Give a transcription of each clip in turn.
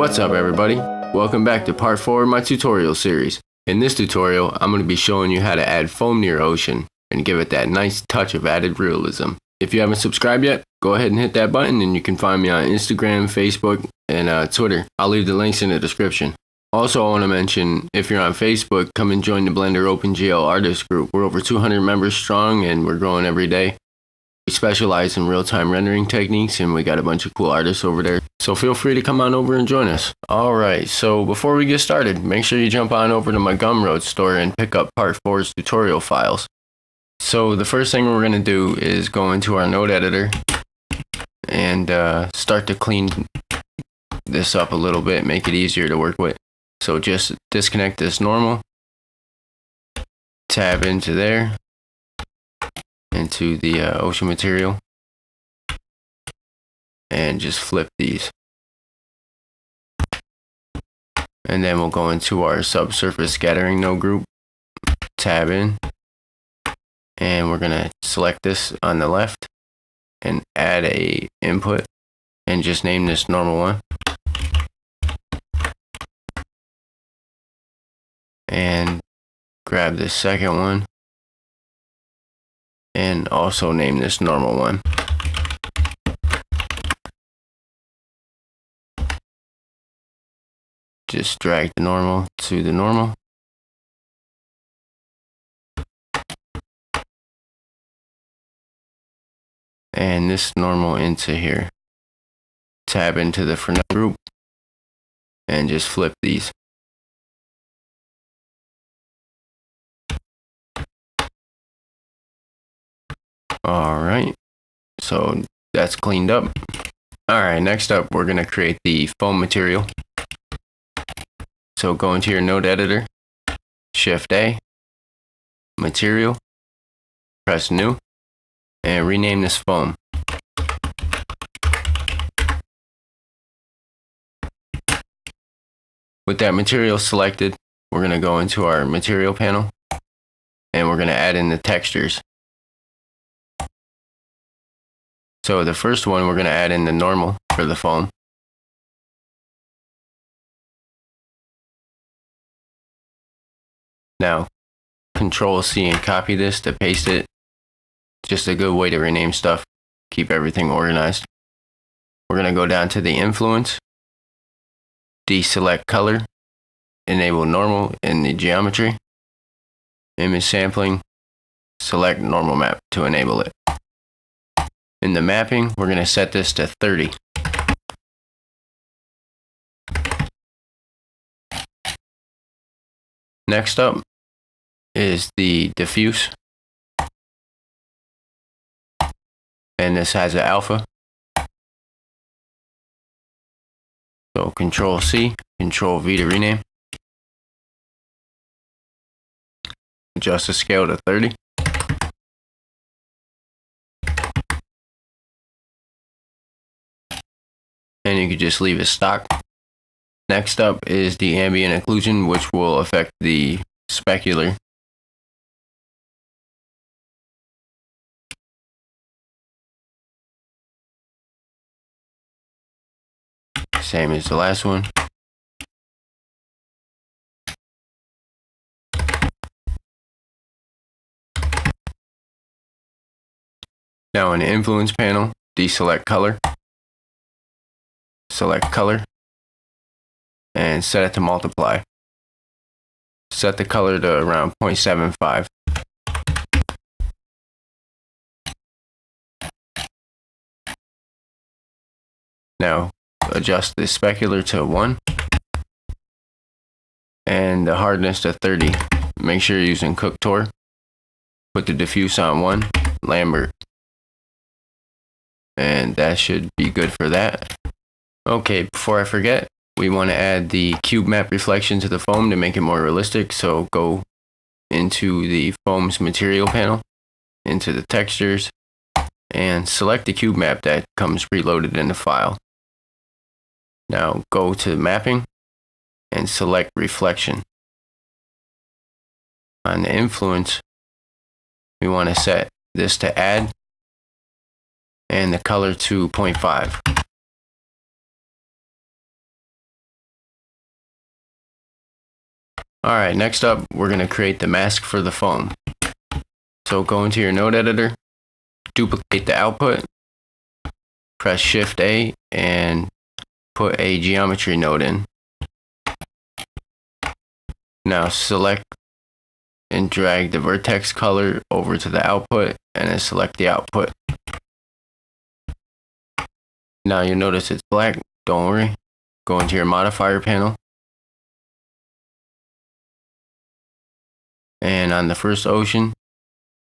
What's up everybody? Welcome back to part 4 of my tutorial series. In this tutorial, I'm going to be showing you how to add foam to your ocean and give it that nice touch of added realism. If you haven't subscribed yet, go ahead and hit that button and you can find me on Instagram, Facebook, and Twitter. I'll leave the links in the description. Also, I want to mention, if you're on Facebook, come and join the Blender OpenGL artist group. We're over 200 members strong and we're growing every day. We specialize in real-time rendering techniques and we got a bunch of cool artists over there. So feel free to come on over and join us. Alright, so before we get started, make sure you jump on over to my Gumroad store and pick up part 4's tutorial files. So the first thing we're going to do is go into our node editor and start to clean this up a little bit, make it easier to work with. So just disconnect this normal, tab into there, into the ocean material, and just flip these. And then we'll go into our subsurface scattering node group, tab in, and we're gonna select this on the left and add a input and just name this normal one. And grab this second one and also name this normal one. Just drag the normal to the normal. And this normal into here. Tab into the Fresnel group and just flip these. Alright, so that's cleaned up. Alright, next up we're going to create the foam material. So go into your node editor, Shift A, Material, press New, and rename this foam. With that material selected, we're going to go into our material panel and we're going to add in the textures. So the first one, we're going to add in the normal for the foam. Now, Control C and copy this to paste it. Just a good way to rename stuff, keep everything organized. We're going to go down to the influence, deselect color, enable normal in the geometry, image sampling, select normal map to enable it. In the mapping, we're going to set this to 30. Next up is the diffuse. And this has an alpha. So Control C, Control V to rename. Adjust the scale to 30. And you can just leave it stock. Next up is the ambient occlusion, which will affect the specular. Same as the last one. Now in the influence panel, deselect color, select color, and set it to multiply. Set the color to around 0.75. Now adjust the specular to 1 and the hardness to 30. Make sure you're using Cooktor. Put the diffuse on 1, Lambert. And that should be good for that. Okay, before I forget, we want to add the cube map reflection to the foam to make it more realistic. So go into the foam's material panel, into the textures, and select the cube map that comes preloaded in the file. Now go to mapping and select reflection. On the influence, we want to set this to add and the color to 0.5. Alright, next up, we're going to create the mask for the foam. So go into your node editor, duplicate the output, press Shift A, and put a geometry node in. Now select and drag the vertex color over to the output, and then select the output. Now you'll notice it's black, don't worry. Go into your modifier panel. And on the first ocean,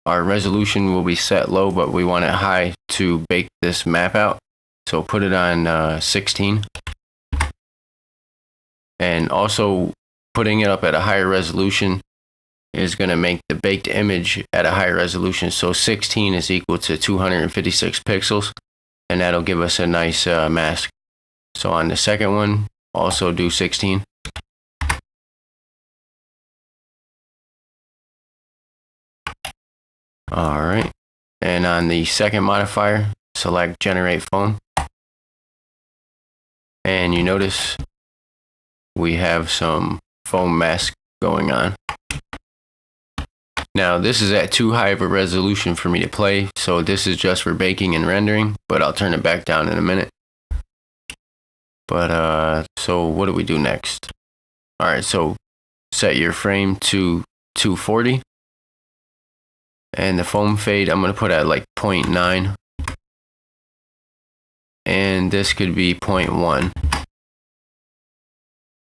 our resolution will be set low, but we want it high to bake this map out. So put it on 16. And also putting it up at a higher resolution is going to make the baked image at a higher resolution. So 16 is equal to 256 pixels, and that'll give us a nice mask. So on the second one, also do 16. Alright, and on the second modifier, select Generate Foam. And you notice we have some foam mask going on. Now this is at too high of a resolution for me to play, so this is just for baking and rendering, but I'll turn it back down in a minute. But so what do we do next? Alright, so set your frame to 240. And the foam fade, I'm going to put at like 0.9. And this could be 0.1.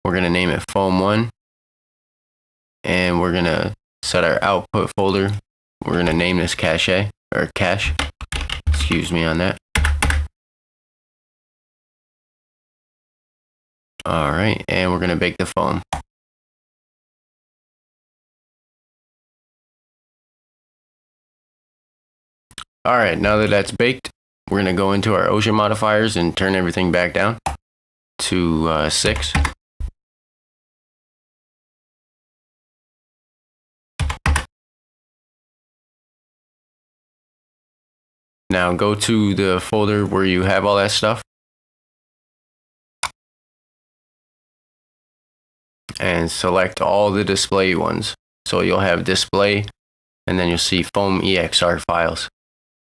We're going to name it Foam 1. And we're going to set our output folder. We're going to name this cache. Excuse me on that. Alright, and we're going to bake the foam. Alright, now that that's baked, we're going to go into our ocean modifiers and turn everything back down to 6. Now go to the folder where you have all that stuff and select all the display ones. So you'll have display, and then you'll see foam EXR files.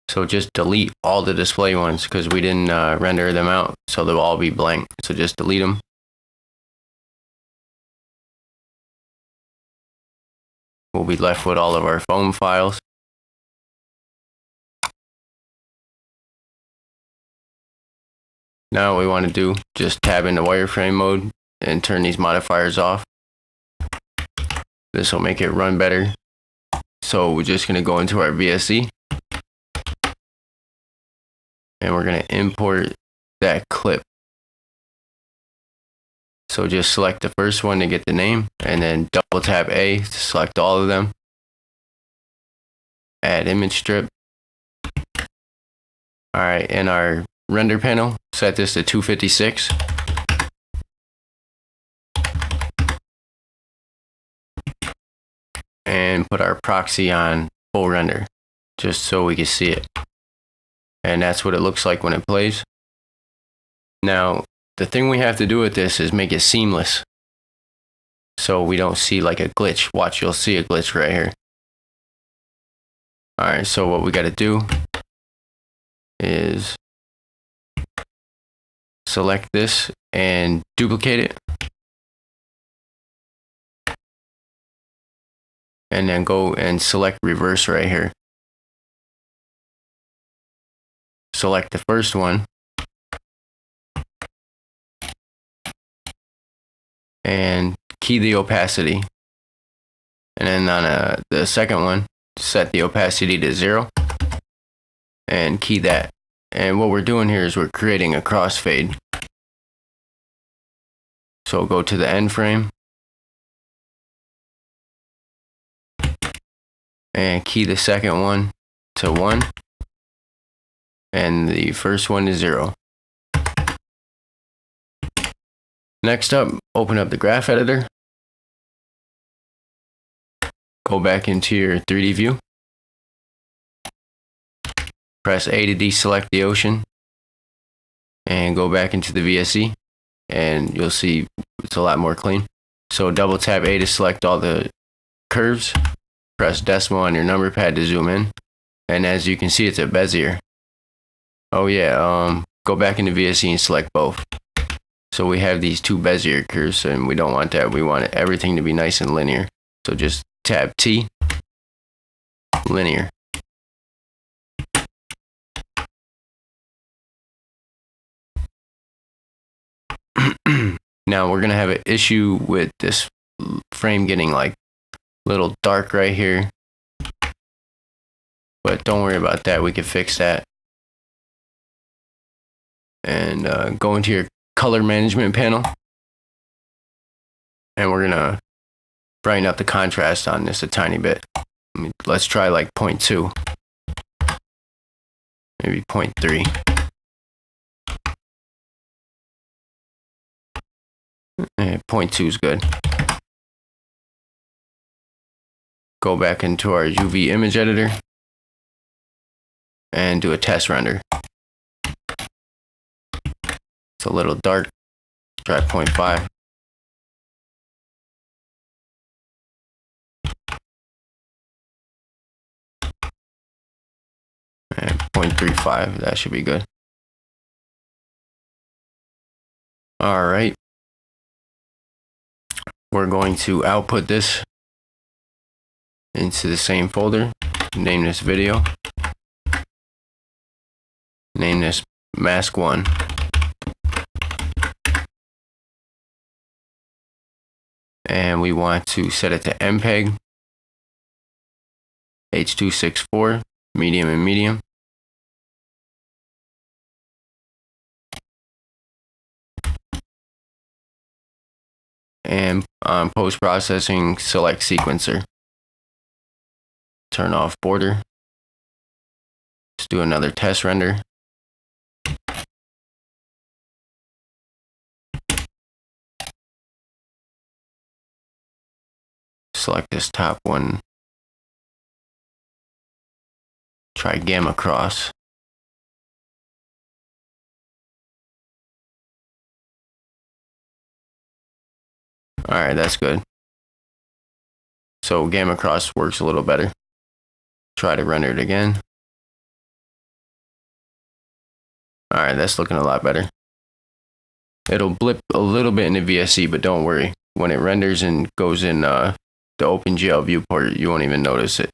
So just delete all the display ones because we didn't render them out, so they'll all be blank. So just delete them. We'll be left with all of our foam files. Now what we want to do, just tab into wireframe mode and turn these modifiers off. This will make it run better. So we're just going to go into our VSE. And we're going to import that clip. So just select the first one to get the name, and then double tap A to select all of them. Add image strip. Alright, in our render panel, set this to 256. And put our proxy on full render, just so we can see it. And that's what it looks like when it plays. Now, the thing we have to do with this is make it seamless, so we don't see like a glitch. Watch, you'll see a glitch right here. Alright, so what we got to do is select this and duplicate it. And then go and select reverse right here. Select the first one and key the opacity, and then on the second one, set the opacity to 0 and key that. And what we're doing here is we're creating a crossfade. So go to the end frame and key the second one to 1. And the first one is 0. Next up, open up the graph editor. Go back into your 3D view. Press A to deselect the ocean. And go back into the VSE. And you'll see it's a lot more clean. So double tap A to select all the curves. Press decimal on your number pad to zoom in. And as you can see, it's a Bezier. Oh yeah, go back into VSE and select both. So we have these two Bezier curves, and we don't want that. We want everything to be nice and linear. So just tab T, linear. Now we're gonna have an issue with this frame getting like a little dark right here, but don't worry about that. We can fix that. And go into your color management panel, and we're gonna brighten up the contrast on this a tiny bit. Let's try like 0.2, maybe 0.3. 0.2 is good. Go back into our UV image editor and do a test render. It's a little dark. Try 0.5. And 0.35, that should be good. All right. We're going to output this into the same folder. Name this video. Name this mask 1. And we want to set it to MPEG, H.264, medium and medium. And on post-processing, select sequencer. Turn off border. Let's do another test render. Select this top one. Try gamma cross. Alright, that's good. So gamma cross works a little better. Try to render it again. Alright, that's looking a lot better. It'll blip a little bit in the VSE, but don't worry. When it renders and goes in the OpenGL viewport, you won't even notice it.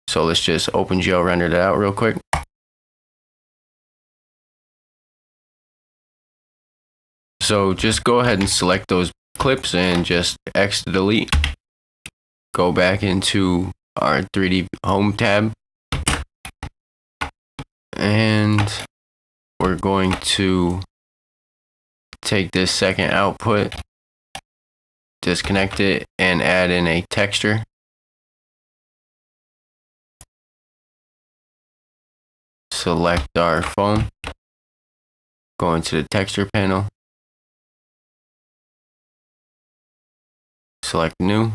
So let's just OpenGL render that out real quick. So just go ahead and select those clips and just X to delete. Go back into our 3D Home tab. And we're going to take this second output, disconnect it, and add in a texture. Select our foam. Go into the texture panel. Select new.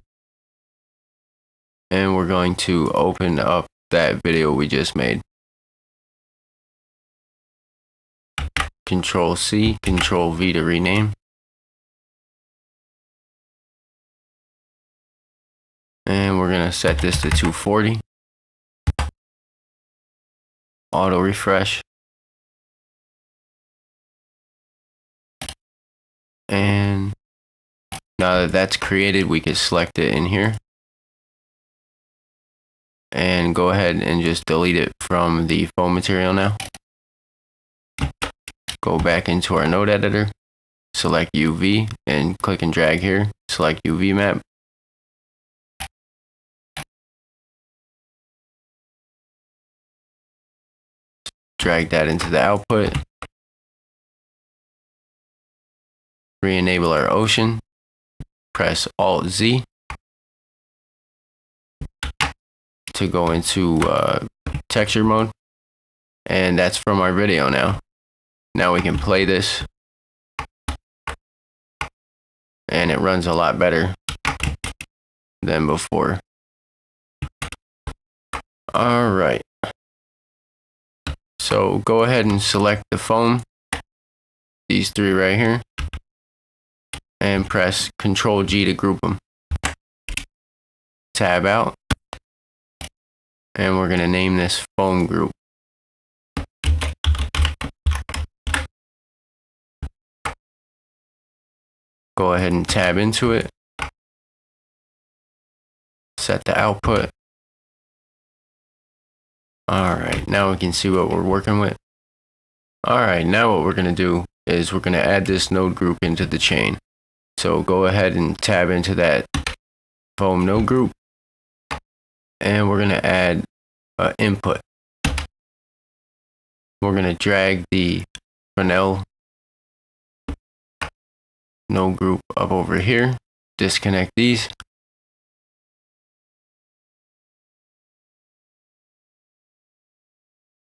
And we're going to open up that video we just made. Control C, Control V to rename. And we're going to set this to 240. Auto refresh. And now that that's created, we can select it in here. And go ahead and just delete it from the foam material now. Go back into our node editor, select UV, and click and drag here. Select UV map. Drag that into the output. Re-enable our ocean. Press Alt-Z to go into texture mode. And that's from our video now. Now we can play this. And it runs a lot better than before. Alright. So go ahead and select the foam. These three right here. and press Control G to group them. Tab out, and we're going to name this foam group. Go ahead and tab into it. Set the output. Alright, now we can see what we're working with. Alright, now what we're going to do is we're going to add this node group into the chain. So go ahead and tab into that foam node group. And we're going to add an input. We're going to drag the Fresnel node group up over here. Disconnect these.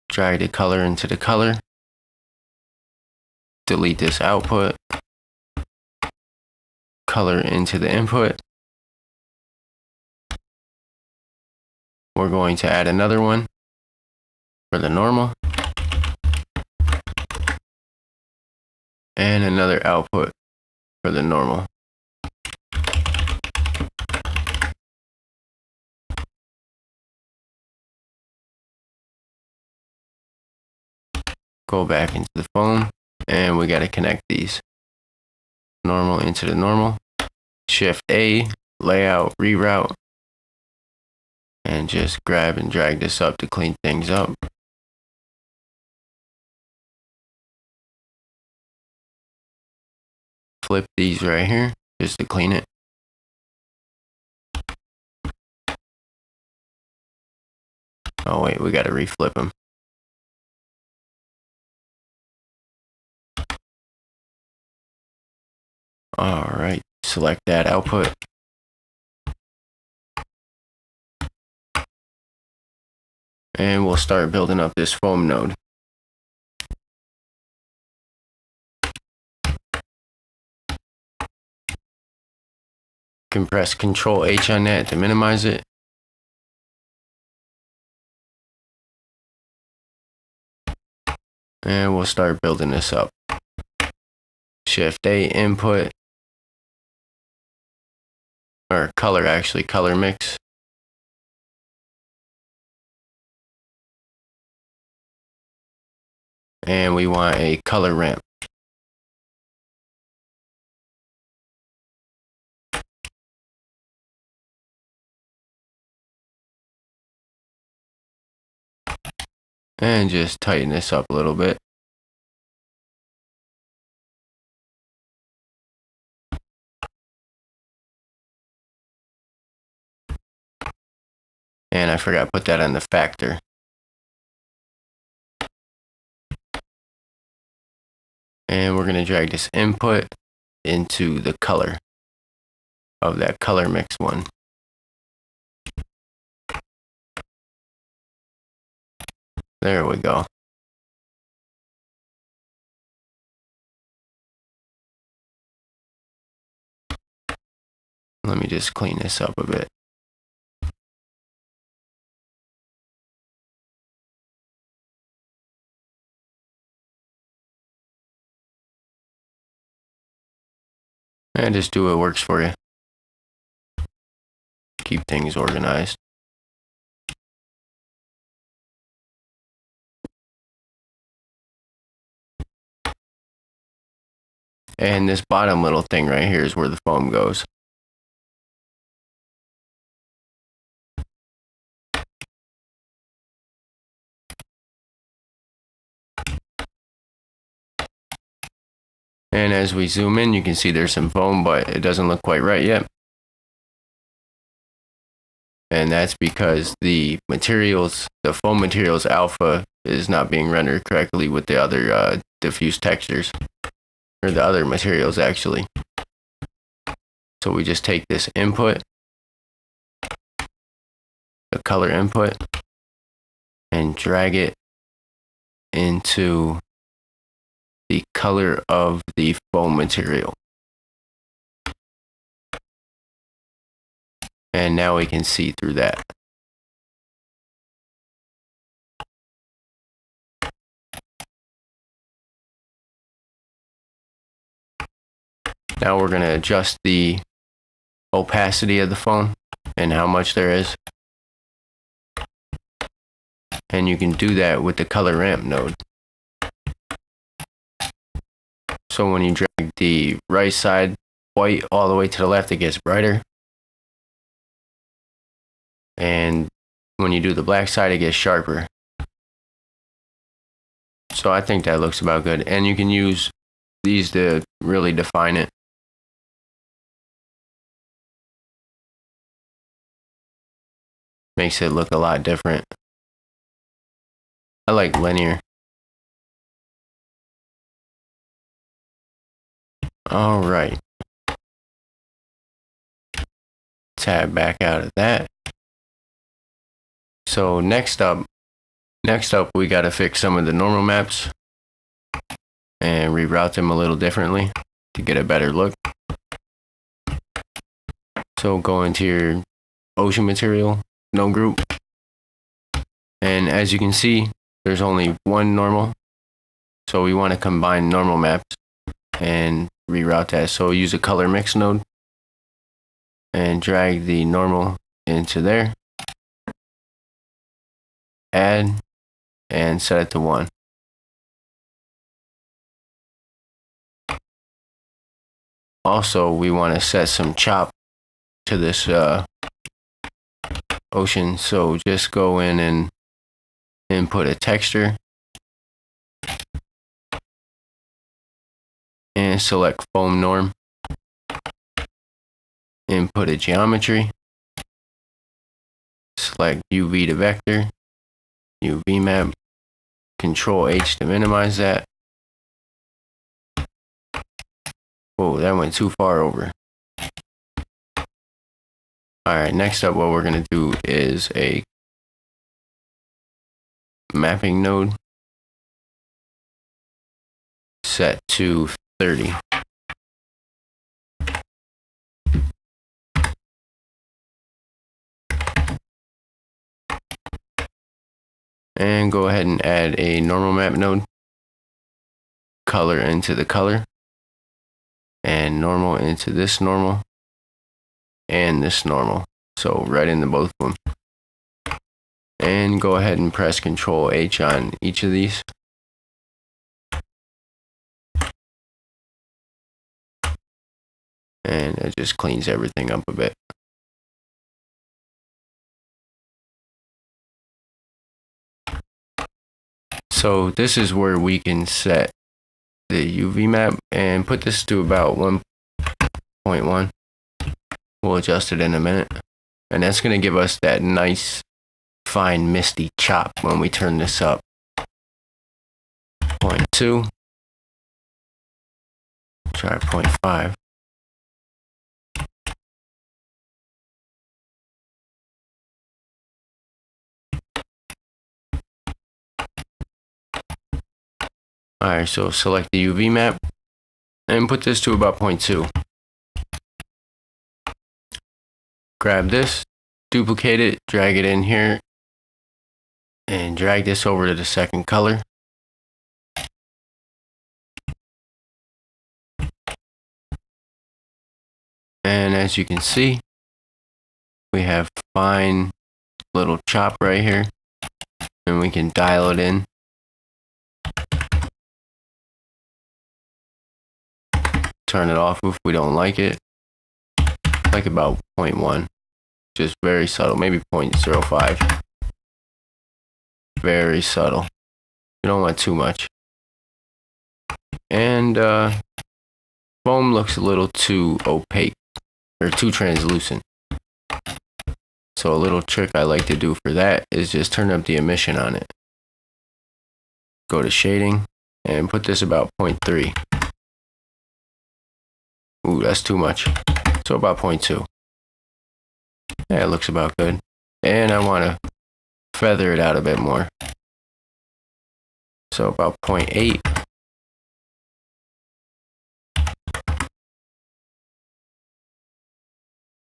Drag the color into the color. Delete this output. Color into the input. We're going to add another one for the normal. And another output for the normal. Go back into the foam, and we got to connect these. Normal into the normal. Shift A, layout, reroute, and just grab and drag this up to clean things up. Flip these right here just to clean it. Oh wait, we got to reflip them. Alright, select that output. And we'll start building up this foam node. You can press Control H on that to minimize it. And we'll start building this up. Shift A, input, or color actually, color mix. And we want a color ramp. And just tighten this up a little bit. And I forgot to put that on the factor. And we're going to drag this input into the color of that color mix one. There we go. Let me just clean this up a bit. And just do what works for you. Keep things organized. And this bottom little thing right here is where the foam goes. And as we zoom in, you can see there's some foam, but it doesn't look quite right yet. And that's because the materials, the foam materials alpha is not being rendered correctly with the other diffuse textures, or the other materials actually. So we just take this input, the color input, and drag it into the color of the foam material. And now we can see through that. Now we're going to adjust the opacity of the foam and how much there is. And you can do that with the color ramp node. So when you drag the right side white all the way to the left, it gets brighter. And when you do the black side, it gets sharper. So I think that looks about good. And you can use these to really define it. Makes it look a lot different. I like linear. All right. Tab back out of that. So next up we got to fix some of the normal maps and reroute them a little differently to get a better look. So go into your ocean material node group, and as you can see, there's only one normal. So we want to combine normal maps and reroute that. So use a color mix node and drag the normal into there. Add and set it to 1. Also, we want to set some chop to this ocean. So just go in and input a texture and select foam norm. Input a geometry. Select UV to vector. UV map, Control H to minimize that. Oh, that went too far over. Alright, next up what we're going to do is a mapping node set to 30. And go ahead and add a normal map node, color into the color, and normal into this normal, and this normal. So right into both of them. And go ahead and press Control H on each of these. And it just cleans everything up a bit. So this is where we can set the UV map and put this to about 1.1. We'll adjust it in a minute. And that's going to give us that nice, fine, misty chop when we turn this up. 0.2. Try 0.5. Alright, so select the UV map and put this to about 0.2. Grab this, duplicate it, drag it in here, and drag this over to the second color. And as you can see, we have fine little chop right here, and we can dial it in. Turn it off if we don't like it. Like about 0.1. Just very subtle, maybe 0.05. Very subtle. You don't want too much. And foam looks a little too opaque or too translucent. So a little trick I like to do for that is just turn up the emission on it. Go to shading and put this about 0.3. Ooh, that's too much. So about 0.2. Yeah, it looks about good. And I want to feather it out a bit more. So about 0.8.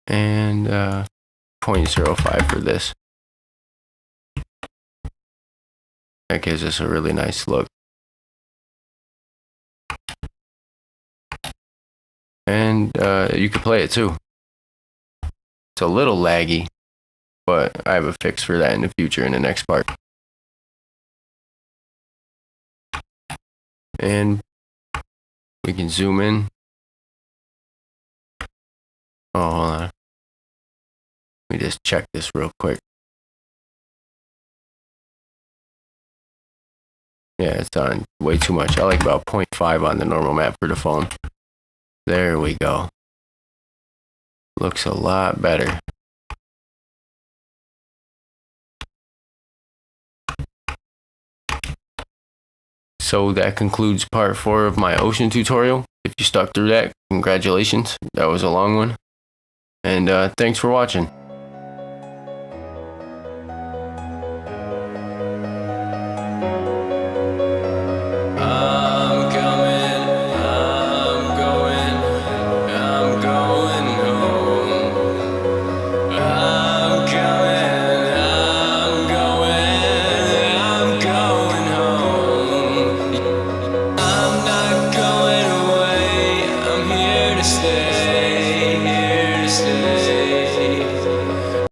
And 0.05 for this. That gives us a really nice look. And and you can play it too. It's a little laggy, but I have a fix for that in the future in the next part. And we can zoom in. Oh, hold on. Let me just check this real quick. Yeah, it's on way too much. I like about 0.5 on the normal map for the phone. There we go. Looks a lot better. So that concludes part 4 of my ocean tutorial. If you stuck through that, congratulations. That was a long one. And thanks for watching.